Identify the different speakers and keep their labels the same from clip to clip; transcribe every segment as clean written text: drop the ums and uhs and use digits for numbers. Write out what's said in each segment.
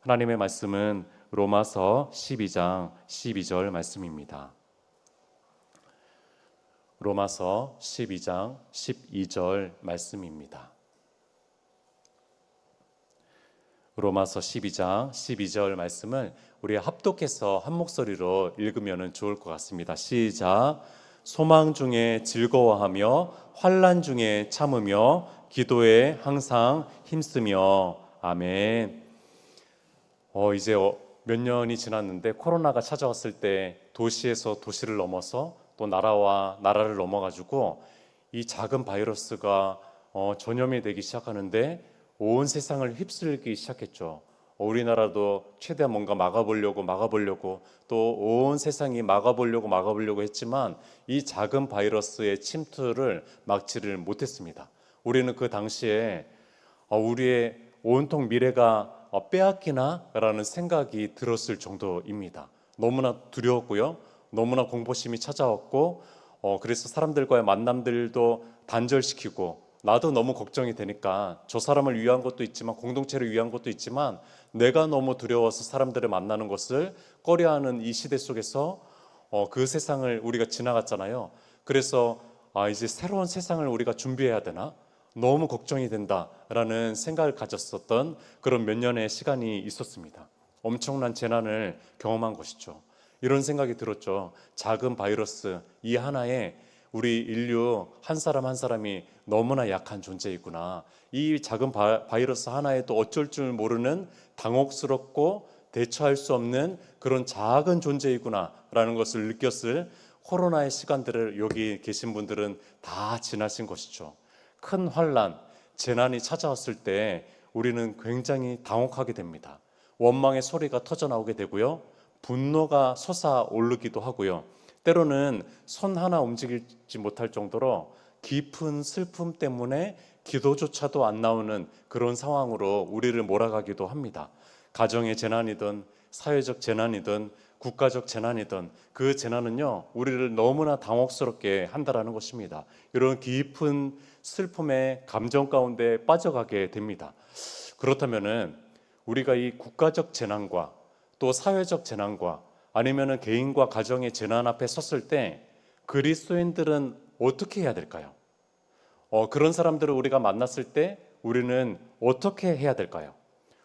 Speaker 1: 하나님의 말씀은 로마서 12장 12절 말씀입니다. 로마서 12장 12절 말씀입니다. 로마서 12장 12절 말씀을 우리 합독해서 한 목소리로 읽으면 좋을 것 같습니다. 시작. 소망 중에 즐거워하며 환난 중에 참으며 기도에 항상 힘쓰며. 아멘. 이제 몇 년이 지났는데 코로나가 찾아왔을 때 도시에서 도시를 넘어서 또 나라와 나라를 넘어가지고 이 작은 바이러스가 전염이 되기 시작하는데 온 세상을 휩쓸기 시작했죠. 우리나라도 최대한 뭔가 막아보려고 또 온 세상이 막아보려고 했지만 이 작은 바이러스의 침투를 막지를 못했습니다. 우리는 그 당시에 우리의 온통 미래가 빼앗기나? 라는 생각이 들었을 정도입니다. 너무나 두려웠고요. 너무나 공포심이 찾아왔고 그래서 사람들과의 만남들도 단절시키고 나도 너무 걱정이 되니까 저 사람을 위한 것도 있지만 공동체를 위한 것도 있지만 내가 너무 두려워서 사람들을 만나는 것을 꺼려하는 이 시대 속에서 그 세상을 우리가 지나갔잖아요. 그래서 이제 새로운 세상을 우리가 준비해야 되나? 너무 걱정이 된다라는 생각을 가졌었던 그런 몇 년의 시간이 있었습니다. 엄청난 재난을 경험한 것이죠. 이런 생각이 들었죠. 작은 바이러스 이 하나에 우리 인류 한 사람 한 사람이 너무나 약한 존재이구나. 이 작은 바이러스 하나에 또 어쩔 줄 모르는 당혹스럽고 대처할 수 없는 그런 작은 존재이구나라는 것을 느꼈을 코로나의 시간들을 여기 계신 분들은 다 지나신 것이죠. 큰 환난, 재난이 찾아왔을 때 우리는 굉장히 당혹하게 됩니다. 원망의 소리가 터져나오게 되고요. 분노가 솟아오르기도 하고요. 때로는 손 하나 움직이지 못할 정도로 깊은 슬픔 때문에 기도조차도 안 나오는 그런 상황으로 우리를 몰아가기도 합니다. 가정의 재난이든 사회적 재난이든 국가적 재난이든 그 재난은요 우리를 너무나 당혹스럽게 한다라는 것입니다. 이런 깊은 슬픔의 감정 가운데 빠져가게 됩니다. 그렇다면은 우리가 이 국가적 재난과 또 사회적 재난과 아니면은 개인과 가정의 재난 앞에 섰을 때 그리스도인들은 어떻게 해야 될까요? 그런 사람들을 우리가 만났을 때 우리는 어떻게 해야 될까요?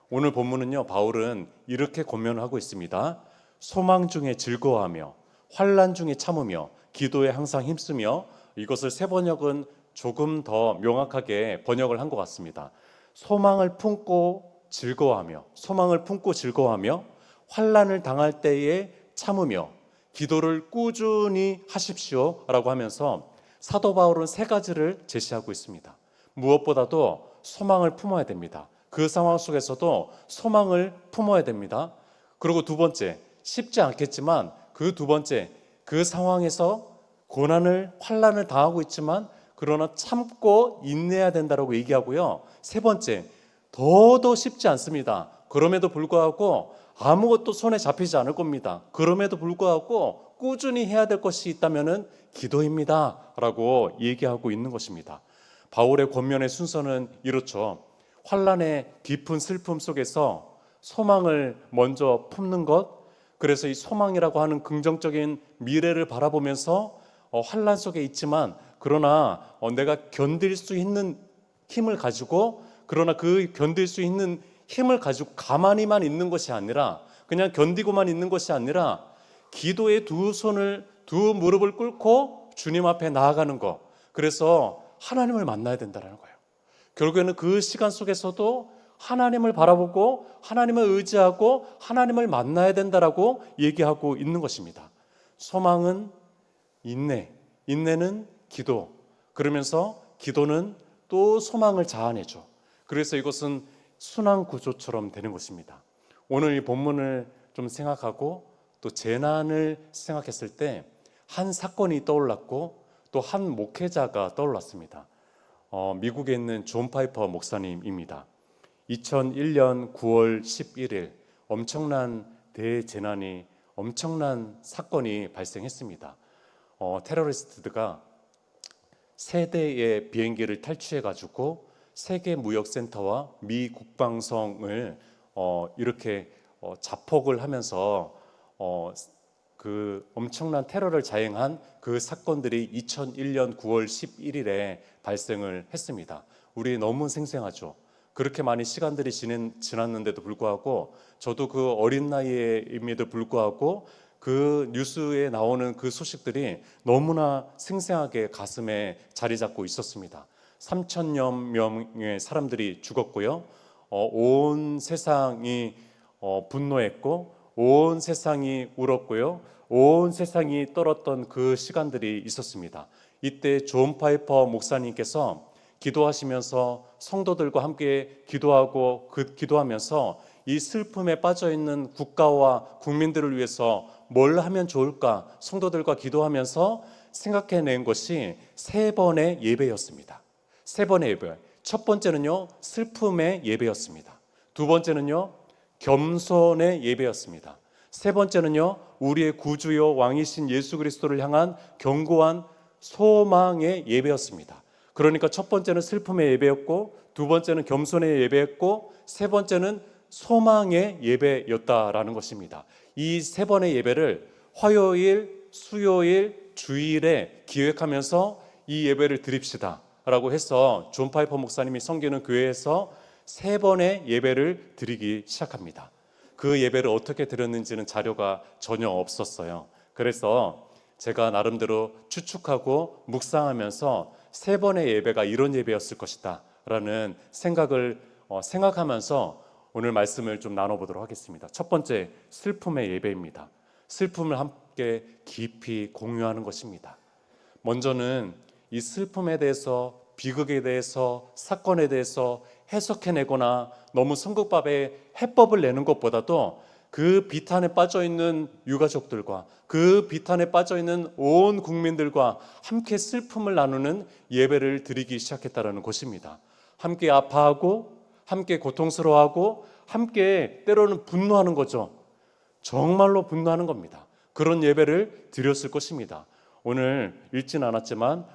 Speaker 1: 오늘 본문은요 바울은 이렇게 권면을 하고 있습니다. 소망 중에 즐거워하며 환난 중에 참으며 기도에 항상 힘쓰며. 이것을 새 번역은 조금 더 명확하게 번역을 한 것 같습니다. 소망을 품고 즐거워하며 환난을 당할 때에 참으며 기도를 꾸준히 하십시오 라고 하면서 사도 바울은 세 가지를 제시하고 있습니다. 무엇보다도 소망을 품어야 됩니다. 그 상황 속에서도 소망을 품어야 됩니다. 그리고 두 번째, 쉽지 않겠지만 그 두 번째, 그 상황에서 고난을 환난을 당하고 있지만 그러나 참고 인내해야 된다고 얘기하고요. 세 번째, 더더 쉽지 않습니다. 그럼에도 불구하고 아무것도 손에 잡히지 않을 겁니다. 그럼에도 불구하고 꾸준히 해야 될 것이 있다면은 기도입니다 라고 얘기하고 있는 것입니다. 바울의 권면의 순서는 이렇죠. 환난의 깊은 슬픔 속에서 소망을 먼저 품는 것, 그래서 이 소망이라고 하는 긍정적인 미래를 바라보면서 환난 속에 있지만 그러나 내가 견딜 수 있는 힘을 가지고, 그러나 그 견딜 수 있는 힘을 가지고 가만히만 있는 것이 아니라, 그냥 견디고만 있는 것이 아니라 기도의 두 무릎을 꿇고 주님 앞에 나아가는 것. 그래서 하나님을 만나야 된다는 거예요. 결국에는 그 시간 속에서도 하나님을 바라보고 하나님을 의지하고 하나님을 만나야 된다라고 얘기하고 있는 것입니다. 소망은 인내, 인내는 기도, 그러면서 기도는 또 소망을 자아내죠. 그래서 이것은 순환 구조처럼 되는 것입니다. 오늘 이 본문을 좀 생각하고 또 재난을 생각했을 때 한 사건이 떠올랐고 또 한 목회자가 떠올랐습니다. 미국에 있는 존 파이퍼 목사님입니다. 2001년 9월 11일 엄청난 대재난이, 엄청난 사건이 발생했습니다. 테러리스트가 세 대의 비행기를 탈취해가지고 세계 무역센터와 미 국방성을 이렇게 자폭을 하면서 그 엄청난 테러를 자행한 그 사건들이 2001년 9월 11일에 발생을 했습니다. 우리 너무 생생하죠. 그렇게 많이 시간들이 지났는데도 불구하고 저도 그 어린 나이에임에도 불구하고 그 뉴스에 나오는 그 소식들이 너무나 생생하게 가슴에 자리 잡고 있었습니다. 3천여 명의 사람들이 죽었고요. 온 세상이 분노했고 온 세상이 울었고요. 온 세상이 떨었던 그 시간들이 있었습니다. 이때 존 파이퍼 목사님께서 기도하시면서 성도들과 함께 기도하면서 이 슬픔에 빠져 있는 국가와 국민들을 위해서 뭘 하면 좋을까 성도들과 기도하면서 생각해낸 것이 3번의 예배였습니다. 3번의 예배. 첫 번째는요, 슬픔의 예배였습니다. 두 번째는요, 겸손의 예배였습니다. 세 번째는요, 우리의 구주요 왕이신 예수 그리스도를 향한 견고한 소망의 예배였습니다. 그러니까 첫 번째는 슬픔의 예배였고, 두 번째는 겸손의 예배였고, 세 번째는 소망의 예배였다라는 것입니다. 이 3번의 예배를 화요일, 수요일, 주일에 기획하면서 이 예배를 드립시다 라고 해서 존 파이퍼 목사님이 섬기는 교회에서 3번의 예배를 드리기 시작합니다. 그 예배를 어떻게 드렸는지는 자료가 전혀 없었어요. 그래서 제가 나름대로 추측하고 묵상하면서 3번의 예배가 이런 예배였을 것이다 라는 생각하면서 오늘 말씀을 좀 나눠보도록 하겠습니다. 첫 번째, 슬픔의 예배입니다. 슬픔을 함께 깊이 공유하는 것입니다. 먼저는 이 슬픔에 대해서, 비극에 대해서, 사건에 대해서 해석해내거나 너무 성급하게 해법을 내는 것보다도 그 비탄에 빠져있는 유가족들과 그 비탄에 빠져있는 온 국민들과 함께 슬픔을 나누는 예배를 드리기 시작했다는 것입니다. 함께 아파하고 함께 고통스러워하고 함께 때로는 분노하는 거죠. 정말로 분노하는 겁니다. 그런 예배를 드렸을 것입니다. 오늘 읽진 않았지만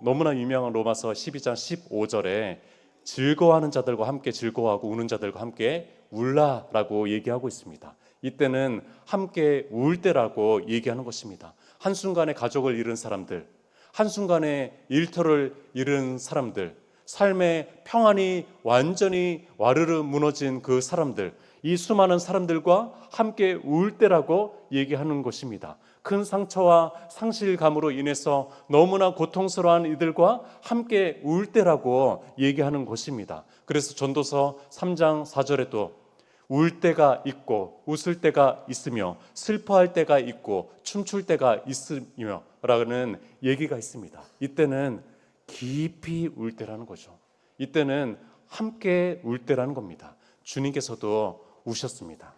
Speaker 1: 너무나 유명한 로마서 12장 15절에 즐거워하는 자들과 함께 즐거워하고 우는 자들과 함께 울라라고 얘기하고 있습니다. 이때는 함께 울 때라고 얘기하는 것입니다. 한순간에 가족을 잃은 사람들, 한순간에 일터를 잃은 사람들, 삶의 평안이 완전히 와르르 무너진 그 사람들, 이 수많은 사람들과 함께 울 때라고 얘기하는 것입니다. 큰 상처와 상실감으로 인해서 너무나 고통스러운 이들과 함께 울 때라고 얘기하는 것입니다. 그래서 전도서 3장 4절에도 울 때가 있고 웃을 때가 있으며 슬퍼할 때가 있고 춤출 때가 있으며 라는 얘기가 있습니다. 이때는 깊이 울 때라는 거죠. 이때는 함께 울 때라는 겁니다. 주님께서도 우셨습니다.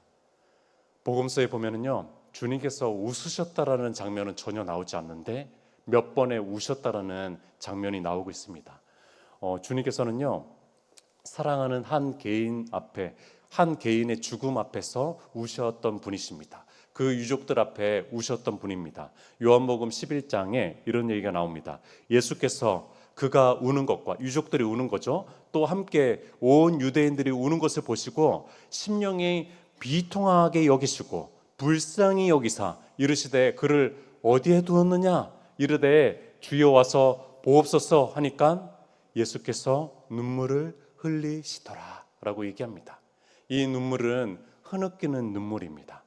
Speaker 1: 복음서에 보면은요, 주님께서 웃으셨다라는 장면은 전혀 나오지 않는데 몇 번에 우셨다라는 장면이 나오고 있습니다. 주님께서는요, 사랑하는 한 개인 앞에, 한 개인의 죽음 앞에서 우셨던 분이십니다. 그 유족들 앞에 우셨던 분입니다. 요한복음 11장에 이런 얘기가 나옵니다. 예수께서 그가 우는 것과 유족들이 우는 거죠. 또 함께 온 유대인들이 우는 것을 보시고 심령이 비통하게 여기시고 불쌍히 여기사 이르시되 그를 어디에 두었느냐 이르되 주여 와서 보옵소서 하니까 예수께서 눈물을 흘리시더라 라고 얘기합니다. 이 눈물은 흐느끼는 눈물입니다.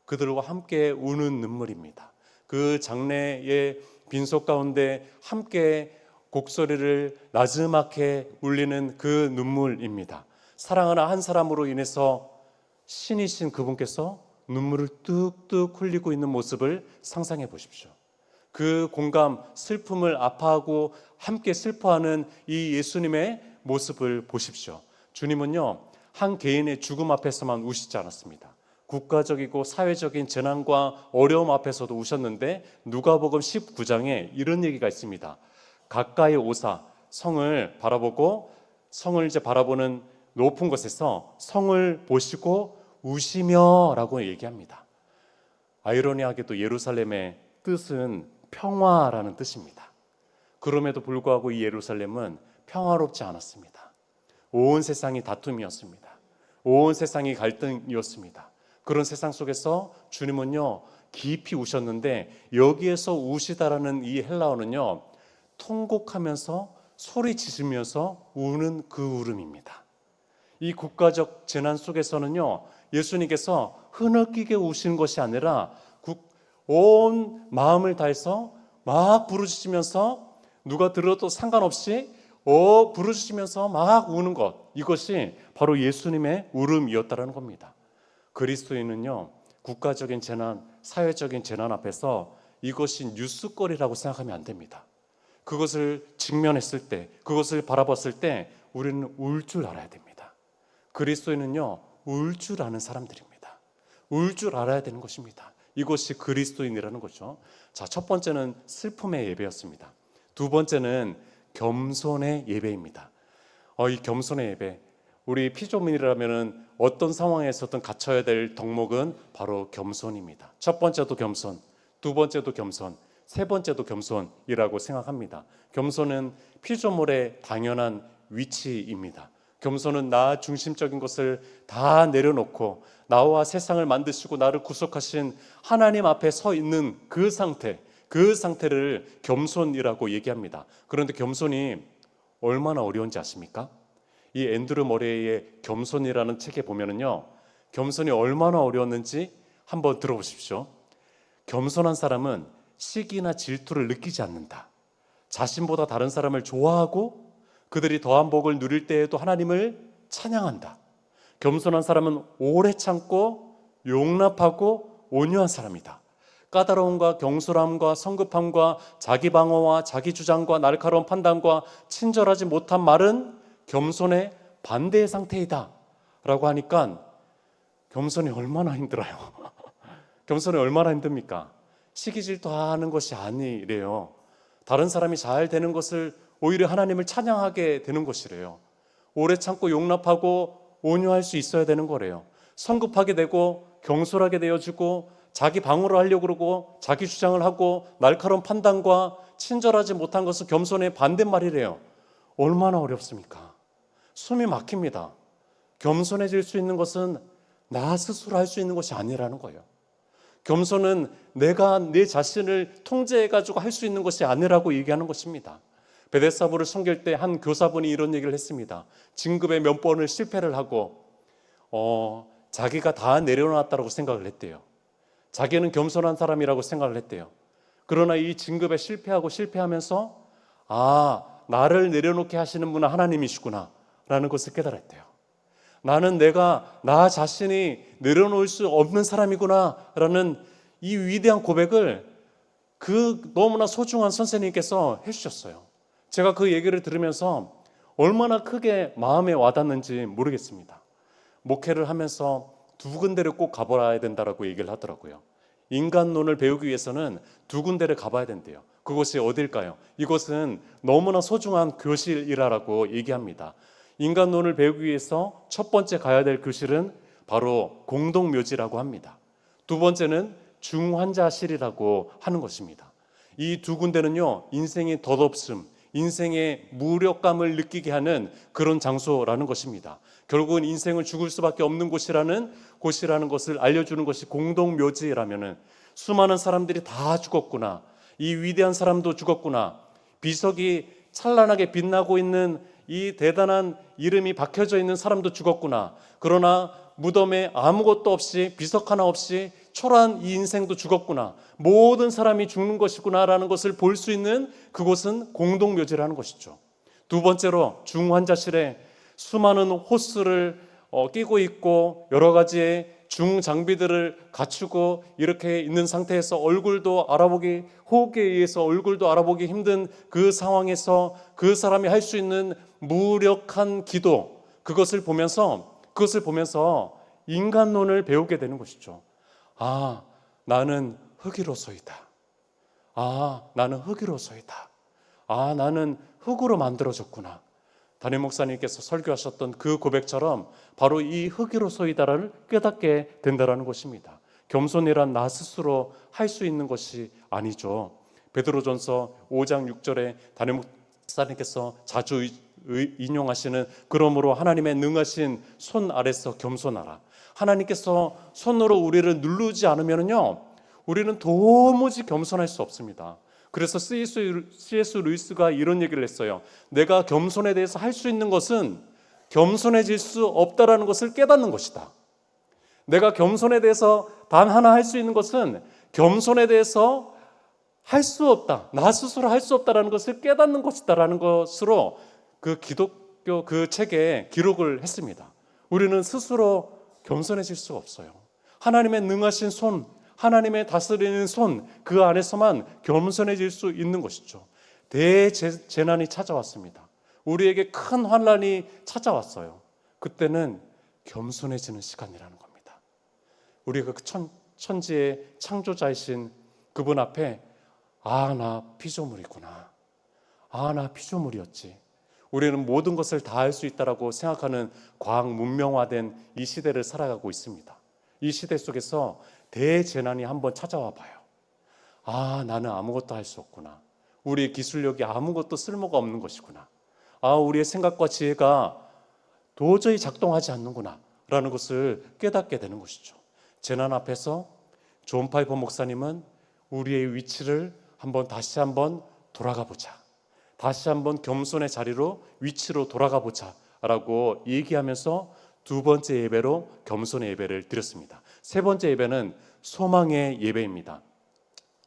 Speaker 1: 그들과 함께 우는 눈물입니다. 그 장례의 빈속 가운데 함께 곡소리를 나지막해 울리는 그 눈물입니다. 사랑하는 한 사람으로 인해서 신이신 그분께서 눈물을 뚝뚝 흘리고 있는 모습을 상상해 보십시오. 그 공감, 슬픔을 아파하고 함께 슬퍼하는 이 예수님의 모습을 보십시오. 주님은요, 한 개인의 죽음 앞에서만 우시지 않았습니다. 국가적이고 사회적인 재난과 어려움 앞에서도 우셨는데 누가복음 19장에 이런 얘기가 있습니다. 가까이 오사 성을 바라보고 성을 이제 바라보는 높은 곳에서 성을 보시고 우시며라고 얘기합니다. 아이러니하게도 예루살렘의 뜻은 평화라는 뜻입니다. 그럼에도 불구하고 이 예루살렘은 평화롭지 않았습니다. 온 세상이 다툼이었습니다. 온 세상이 갈등이었습니다. 그런 세상 속에서 주님은요 깊이 우셨는데, 여기에서 우시다라는 이 헬라어는요 통곡하면서 소리 지르면서 우는 그 울음입니다. 이 국가적 재난 속에서는요 예수님께서 흐느끼게 우시는 것이 아니라 온 마음을 다해서 막 부르짖으면서, 누가 들어도 상관없이 부르짖으면서 막 우는 것, 이것이 바로 예수님의 울음이었다는 겁니다. 그리스도인은요 국가적인 재난, 사회적인 재난 앞에서 이것이 뉴스거리라고 생각하면 안 됩니다. 그것을 직면했을 때, 그것을 바라봤을 때 우리는 울 줄 알아야 됩니다. 그리스도인은요 울 줄 아는 사람들입니다. 울 줄 알아야 되는 것입니다. 이것이 그리스도인이라는 거죠. 자, 첫 번째는 슬픔의 예배였습니다. 두 번째는 겸손의 예배입니다. 이 겸손의 예배, 우리 피조민이라면 어떤 상황에서든 갖춰야 될 덕목은 바로 겸손입니다. 첫 번째도 겸손, 두 번째도 겸손, 세 번째도 겸손이라고 생각합니다. 겸손은 피조물의 당연한 위치입니다. 겸손은 나 중심적인 것을 다 내려놓고 나와 세상을 만드시고 나를 구속하신 하나님 앞에 서 있는 그 상태를 겸손이라고 얘기합니다. 그런데 겸손이 얼마나 어려운지 아십니까? 이 앤드류 머레이의 겸손이라는 책에 보면은요 겸손이 얼마나 어려웠는지 한번 들어보십시오. 겸손한 사람은 시기나 질투를 느끼지 않는다. 자신보다 다른 사람을 좋아하고 그들이 더한 복을 누릴 때에도 하나님을 찬양한다. 겸손한 사람은 오래 참고 용납하고 온유한 사람이다. 까다로움과 경솔함과 성급함과 자기 방어와 자기 주장과 날카로운 판단과 친절하지 못한 말은 겸손의 반대의 상태이다 라고 하니까 겸손이 얼마나 힘들어요. 겸손이 얼마나 힘듭니까? 시기 질투하는 것이 아니래요. 다른 사람이 잘 되는 것을 오히려 하나님을 찬양하게 되는 것이래요. 오래 참고 용납하고 온유할 수 있어야 되는 거래요. 성급하게 되고 경솔하게 되어지고 자기 방어를 하려고 그러고 자기 주장을 하고 날카로운 판단과 친절하지 못한 것은 겸손의 반대말이래요. 얼마나 어렵습니까? 숨이 막힙니다. 겸손해질 수 있는 것은 나 스스로 할 수 있는 것이 아니라는 거예요. 겸손은 내가 내 자신을 통제해가지고 할 수 있는 것이 아니라고 얘기하는 것입니다. 베데스다부를 섬길 때 한 교사분이 이런 얘기를 했습니다. 진급에 몇 번을 실패를 하고 자기가 다 내려놨다고 생각을 했대요. 자기는 겸손한 사람이라고 생각을 했대요. 그러나 이 진급에 실패하면서 나를 내려놓게 하시는 분은 하나님이시구나 라는 것을 깨달았대요. 나는 내가 나 자신이 내려놓을 수 없는 사람이구나 라는 이 위대한 고백을 그 너무나 소중한 선생님께서 해주셨어요. 제가 그 얘기를 들으면서 얼마나 크게 마음에 와닿는지 모르겠습니다. 목회를 하면서 두 군데를 꼭 가봐야 된다라고 얘기를 하더라고요. 인간론을 배우기 위해서는 두 군데를 가봐야 된대요. 그것이 어딜까요? 이것은 너무나 소중한 교실이라고 얘기합니다. 인간론을 배우기 위해서 첫 번째 가야 될 교실은 바로 공동묘지라고 합니다. 두 번째는 중환자실이라고 하는 것입니다. 이 두 군데는요 인생의 덧없음, 인생의 무력감을 느끼게 하는 그런 장소라는 것입니다. 결국은 인생을 죽을 수밖에 없는 곳이라는 것을 알려주는 것이 공동묘지라면은 수많은 사람들이 다 죽었구나, 이 위대한 사람도 죽었구나, 비석이 찬란하게 빛나고 있는 이 대단한 이름이 박혀져 있는 사람도 죽었구나, 그러나 무덤에 아무것도 없이 비석 하나 없이 초라한 이 인생도 죽었구나, 모든 사람이 죽는 것이구나라는 것을 볼 수 있는 그곳은 공동묘지라는 것이죠. 두 번째로 중환자실에 수많은 호스를 끼고 있고 여러 가지의 중장비들을 갖추고 이렇게 있는 상태에서 호흡에 의해서 얼굴도 알아보기 힘든 그 상황에서 그 사람이 할 수 있는 무력한 기도, 그것을 보면서 인간론을 배우게 되는 것이죠. 나는 흙으로서이다. 나는 흙으로서이다. 나는 흙으로 만들어졌구나. 담임 목사님께서 설교하셨던 그 고백처럼 바로 이 흙으로서이다를 깨닫게 된다는 것입니다. 겸손이란 나 스스로 할 수 있는 것이 아니죠. 베드로전서 5장 6절에 담임 목사님께서 자주 인용하시는 그러므로 하나님의 능하신 손 아래서 겸손하라. 하나님께서 손으로 우리를 누르지 않으면요 우리는 도무지 겸손할 수 없습니다. 그래서 C.S. 루이스가 이런 얘기를 했어요. 내가 겸손에 대해서 할 수 있는 것은 겸손해질 수 없다라는 것을 깨닫는 것이다. 내가 겸손에 대해서 단 하나 할 수 있는 것은 겸손에 대해서 할 수 없다. 나 스스로 할 수 없다라는 것을 깨닫는 것이다라는 것으로 그 기독교 그 책에 기록을 했습니다. 우리는 스스로 겸손해질 수가 없어요. 하나님의 능하신 손, 하나님의 다스리는 손, 그 안에서만 겸손해질 수 있는 것이죠. 대재난이 찾아왔습니다. 우리에게 큰 환난이 찾아왔어요. 그때는 겸손해지는 시간이라는 겁니다. 우리가 그 천지의 창조자이신 그분 앞에 나 피조물이구나. 나 피조물이었지. 우리는 모든 것을 다 할 수 있다라고 생각하는 과학 문명화된 이 시대를 살아가고 있습니다. 이 시대 속에서 대재난이 한번 찾아와 봐요. 나는 아무것도 할 수 없구나. 우리의 기술력이 아무것도 쓸모가 없는 것이구나. 우리의 생각과 지혜가 도저히 작동하지 않는구나 라는 것을 깨닫게 되는 것이죠. 재난 앞에서 존 파이퍼 목사님은 우리의 위치를 다시 한번 돌아가 보자. 다시 한번 겸손의 자리로 위치로 돌아가 보자 라고 얘기하면서 두 번째 예배로 겸손의 예배를 드렸습니다. 세 번째 예배는 소망의 예배입니다.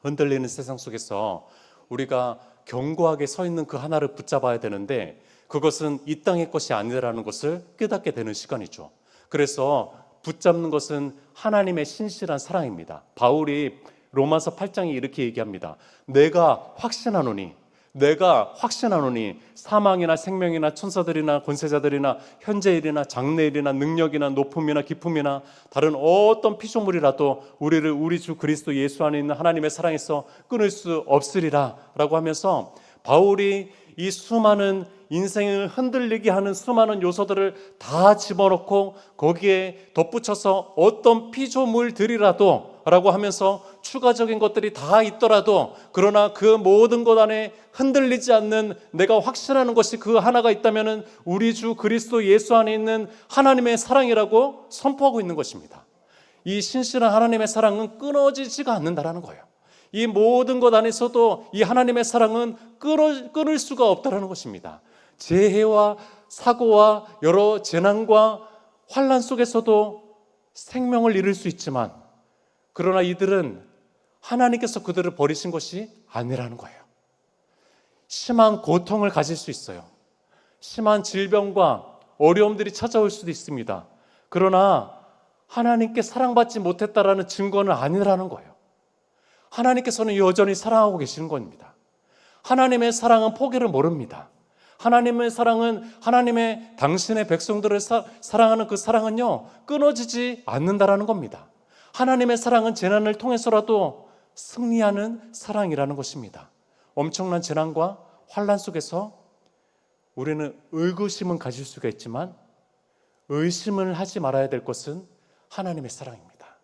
Speaker 1: 흔들리는 세상 속에서 우리가 견고하게 서 있는 그 하나를 붙잡아야 되는데 그것은 이 땅의 것이 아니라는 것을 깨닫게 되는 시간이죠. 그래서 붙잡는 것은 하나님의 신실한 사랑입니다. 바울이 로마서 8장에 이렇게 얘기합니다. 내가 확신하노니 사망이나 생명이나 천사들이나 권세자들이나 현재일이나 장래일이나 능력이나 높음이나 깊음이나 다른 어떤 피조물이라도 우리를 우리 주 그리스도 예수 안에 있는 하나님의 사랑에서 끊을 수 없으리라 라고 하면서 바울이 이 수많은 인생을 흔들리게 하는 수많은 요소들을 다 집어넣고 거기에 덧붙여서 어떤 피조물들이라도 라고 하면서 추가적인 것들이 다 있더라도 그러나 그 모든 것 안에 흔들리지 않는 내가 확신하는 것이 그 하나가 있다면 우리 주 그리스도 예수 안에 있는 하나님의 사랑이라고 선포하고 있는 것입니다. 이 신실한 하나님의 사랑은 끊어지지가 않는다라는 거예요. 이 모든 것 안에서도 이 하나님의 사랑은 끊을 수가 없다라는 것입니다. 재해와 사고와 여러 재난과 환난 속에서도 생명을 잃을 수 있지만 그러나 이들은 하나님께서 그들을 버리신 것이 아니라는 거예요. 심한 고통을 가질 수 있어요. 심한 질병과 어려움들이 찾아올 수도 있습니다. 그러나 하나님께 사랑받지 못했다라는 증거는 아니라는 거예요. 하나님께서는 여전히 사랑하고 계시는 겁니다. 하나님의 사랑은 포기를 모릅니다. 하나님의 사랑은 당신의 백성들을 사랑하는 그 사랑은요 끊어지지 않는다라는 겁니다. 하나님의 사랑은 재난을 통해서라도 승리하는 사랑이라는 것입니다. 엄청난 재난과 환난 속에서 우리는 의구심은 가질 수가 있지만 의심을 하지 말아야 될 것은 하나님의 사랑입니다.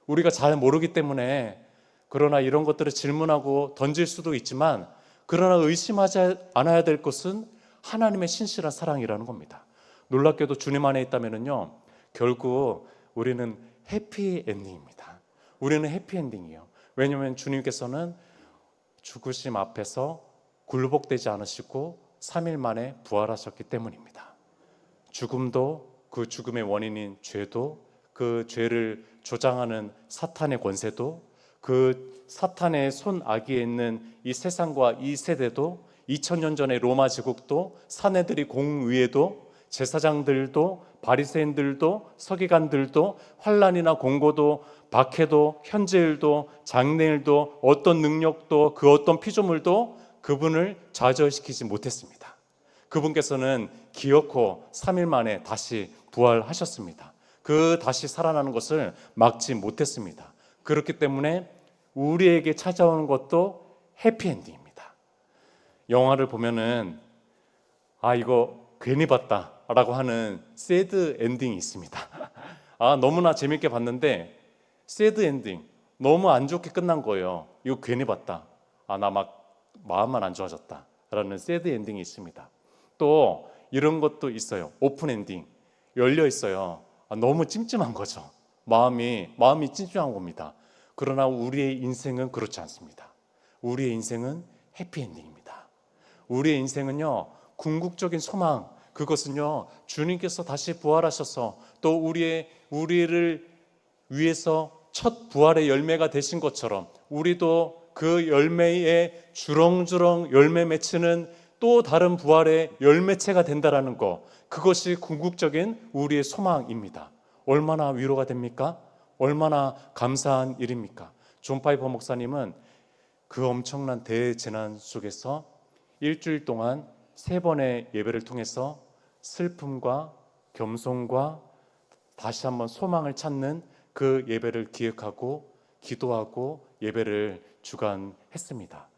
Speaker 1: 우리가 잘 모르기 때문에 그러나 이런 것들을 질문하고 던질 수도 있지만 그러나 의심하지 않아야 될 것은 하나님의 신실한 사랑이라는 겁니다. 놀랍게도 주님 안에 있다면요 결국 우리는 해피엔딩입니다. 우리는 해피엔딩이에요. 왜냐하면 주님께서는 죽으심 앞에서 굴복되지 않으시고 3일 만에 부활하셨기 때문입니다. 죽음도 그 죽음의 원인인 죄도 그 죄를 조장하는 사탄의 권세도 그 사탄의 손아귀에 있는 이 세상과 이 세대도 2000년 전의 로마 제국도 사내들이 공의회도 제사장들도 바리새인들도 서기관들도 환난이나 공고도 박해도 현재일도 장래일도 어떤 능력도 그 어떤 피조물도 그분을 좌절시키지 못했습니다. 그분께서는 기어코 3일 만에 다시 부활하셨습니다. 그 다시 살아나는 것을 막지 못했습니다. 그렇기 때문에 우리에게 찾아오는 것도 해피엔딩입니다. 영화를 보면은 이거 괜히 봤다 라고 하는 새드 엔딩이 있습니다. 너무나 재밌게 봤는데 새드 엔딩 너무 안 좋게 끝난 거예요. 이거 괜히 봤다. 나 막 마음만 안 좋아졌다 라는 새드 엔딩이 있습니다. 또 이런 것도 있어요. 오픈 엔딩, 열려 있어요. 너무 찜찜한 거죠. 마음이 찜찜한 겁니다. 그러나 우리의 인생은 그렇지 않습니다. 우리의 인생은 해피엔딩입니다. 우리의 인생은요, 궁극적인 소망, 그것은요, 주님께서 다시 부활하셔서 또 우리를 위해서 첫 부활의 열매가 되신 것처럼 우리도 그 열매에 주렁주렁 열매 맺히는 또 다른 부활의 열매체가 된다라는 것, 그것이 궁극적인 우리의 소망입니다. 얼마나 위로가 됩니까? 얼마나 감사한 일입니까? 존 파이퍼 목사님은 그 엄청난 대재난 속에서 일주일 동안 3번의 예배를 통해서 슬픔과 겸손과 다시 한번 소망을 찾는 그 예배를 기획하고 기도하고 예배를 주관했습니다.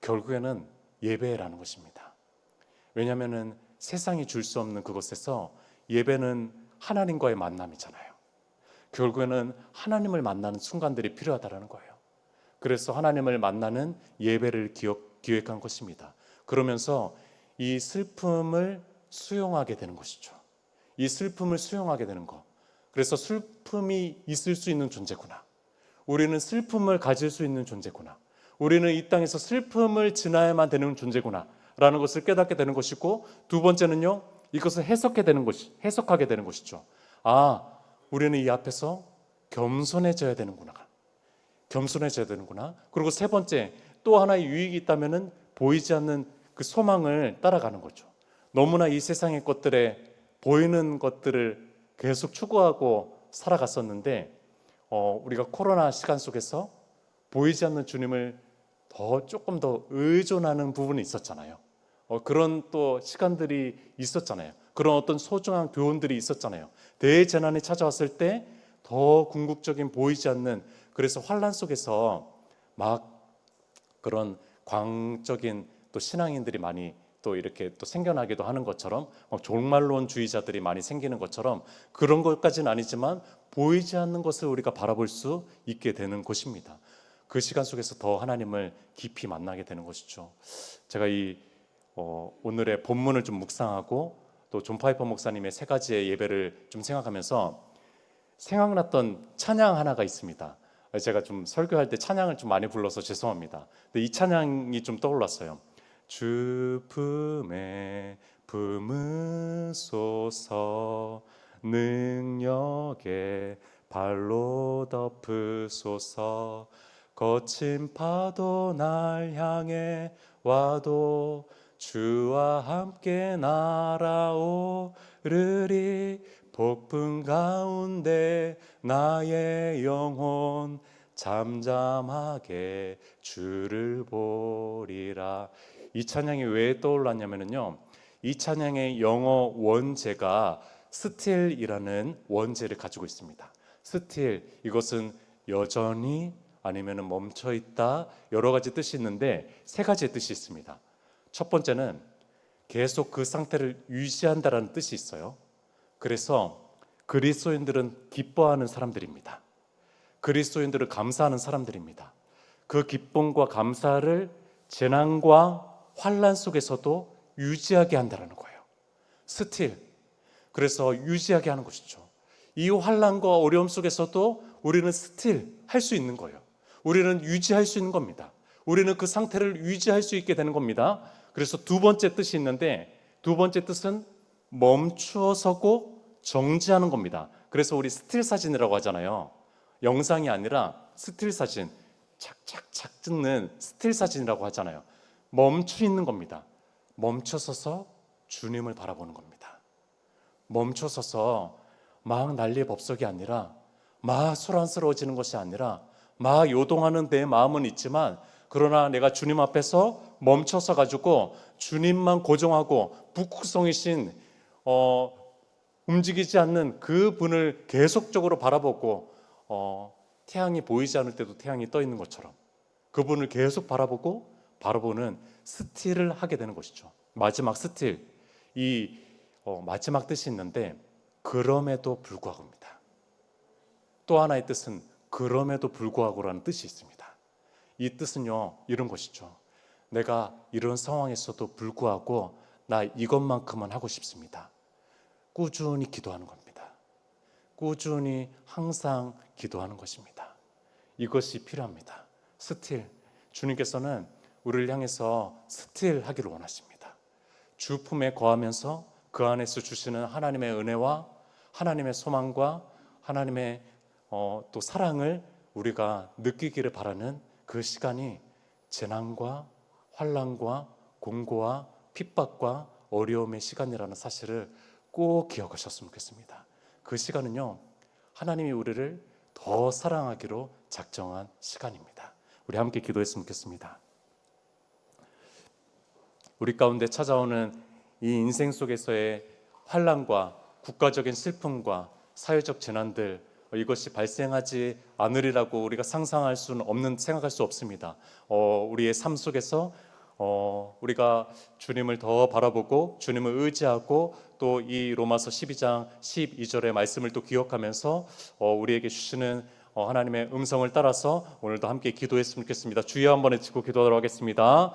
Speaker 1: 결국에는 예배라는 것입니다. 왜냐하면 세상이 줄 수 없는 그곳에서 예배는 하나님과의 만남이잖아요. 결국에는 하나님을 만나는 순간들이 필요하다는 거예요. 그래서 하나님을 만나는 예배를 기획한 것입니다. 그러면서 이 슬픔을 수용하게 되는 것이죠. 이 슬픔을 수용하게 되는 것. 그래서 슬픔이 있을 수 있는 존재구나. 우리는 슬픔을 가질 수 있는 존재구나. 우리는 이 땅에서 슬픔을 지나야만 되는 존재구나 라는 것을 깨닫게 되는 것이고, 두 번째는요, 이것을 해석하게 되는 것이죠. 우리는 이 앞에서 겸손해져야 되는구나. 그리고 세 번째, 또 하나의 유익이 있다면은 보이지 않는 그 소망을 따라가는 거죠. 너무나 이 세상의 것들에 보이는 것들을 계속 추구하고 살아갔었는데, 우리가 코로나 시간 속에서 보이지 않는 주님을 조금 더 의존하는 부분이 있었잖아요. 그런 또 시간들이 있었잖아요. 그런 어떤 소중한 교훈들이 있었잖아요. 대재난이 찾아왔을 때 더 궁극적인 보이지 않는, 그래서 환란 속에서 막 그런 광적인 또 신앙인들이 많이 또 이렇게 또 생겨나기도 하는 것처럼, 종말론주의자들이 많이 생기는 것처럼, 그런 것까지는 아니지만 보이지 않는 것을 우리가 바라볼 수 있게 되는 곳입니다. 그 시간 속에서 더 하나님을 깊이 만나게 되는 것이죠. 제가 오늘의 본문을 좀 묵상하고 또 존 파이퍼 목사님의 3가지의 예배를 좀 생각하면서 생각났던 찬양 하나가 있습니다. 제가 좀 설교할 때 찬양을 좀 많이 불러서 죄송합니다. 근데 이 찬양이 좀 떠올랐어요. 주 품에 품으소서, 능력에 발로 덮으소서, 거친 파도 날 향해 와도 주와 함께 날아오르리, 폭풍 가운데 나의 영혼 잠잠하게 주를 보리라. 이 찬양이 왜 떠올랐냐면요, 이 찬양의 영어 원제가 스틸이라는 원제를 가지고 있습니다. 스틸, 이것은 여전히 아니면 멈춰있다, 여러 가지 뜻이 있는데 3가지의 뜻이 있습니다. 첫 번째는 계속 그 상태를 유지한다라는 뜻이 있어요. 그래서 그리스도인들은 기뻐하는 사람들입니다. 그리스도인들은 감사하는 사람들입니다. 그 기쁨과 감사를 재난과 환란 속에서도 유지하게 한다는 거예요. 스틸, 그래서 유지하게 하는 것이죠. 이 환란과 어려움 속에서도 우리는 스틸 할 수 있는 거예요. 우리는 유지할 수 있는 겁니다. 우리는 그 상태를 유지할 수 있게 되는 겁니다. 그래서 두 번째 뜻이 있는데, 두 번째 뜻은 멈추어 서고 정지하는 겁니다. 그래서 우리 스틸 사진이라고 하잖아요. 영상이 아니라 스틸 사진, 착착착 찍는 스틸 사진이라고 하잖아요. 멈춰 있는 겁니다. 멈춰서서 주님을 바라보는 겁니다. 멈춰서서 막 난리의 법석이 아니라, 막 소란스러워지는 것이 아니라, 막 요동하는 내 마음은 있지만, 그러나 내가 주님 앞에서 멈춰서 가지고 주님만 고정하고 북극성이신 움직이지 않는 그 분을 계속적으로 바라보고, 태양이 보이지 않을 때도 태양이 떠 있는 것처럼 그분을 계속 바라보는 스틸을 하게 되는 것이죠. 마지막 스틸, 이 마지막 뜻이 있는데 그럼에도 불구하고입니다. 또 하나의 뜻은 그럼에도 불구하고라는 뜻이 있습니다. 이 뜻은요, 이런 것이죠. 내가 이런 상황에서도 불구하고 나 이것만큼은 하고 싶습니다. 꾸준히 기도하는 겁니다. 꾸준히 항상 기도하는 것입니다. 이것이 필요합니다. 스틸, 주님께서는 우리를 향해서 스틸 하기를 원하십니다. 주 품에 거하면서 그 안에서 주시는 하나님의 은혜와 하나님의 소망과 하나님의 또 사랑을 우리가 느끼기를 바라는 그 시간이 재난과 환난과 공고와 핍박과 어려움의 시간이라는 사실을 꼭 기억하셨으면 좋겠습니다. 그 시간은요, 하나님이 우리를 더 사랑하기로 작정한 시간입니다. 우리 함께 기도했으면 좋겠습니다. 우리 가운데 찾아오는 이 인생 속에서의 환난과 국가적인 슬픔과 사회적 재난들, 이것이 발생하지 않으리라고 우리가 상상할 수는 없는, 생각할 수 없습니다. 우리의 삶 속에서 우리가 주님을 더 바라보고 주님을 의지하고 또 이 로마서 12장 12절의 말씀을 또 기억하면서 우리에게 주시는 하나님의 음성을 따라서 오늘도 함께 기도했으면 좋겠습니다. 주여 한번 외치고 기도하도록 하겠습니다.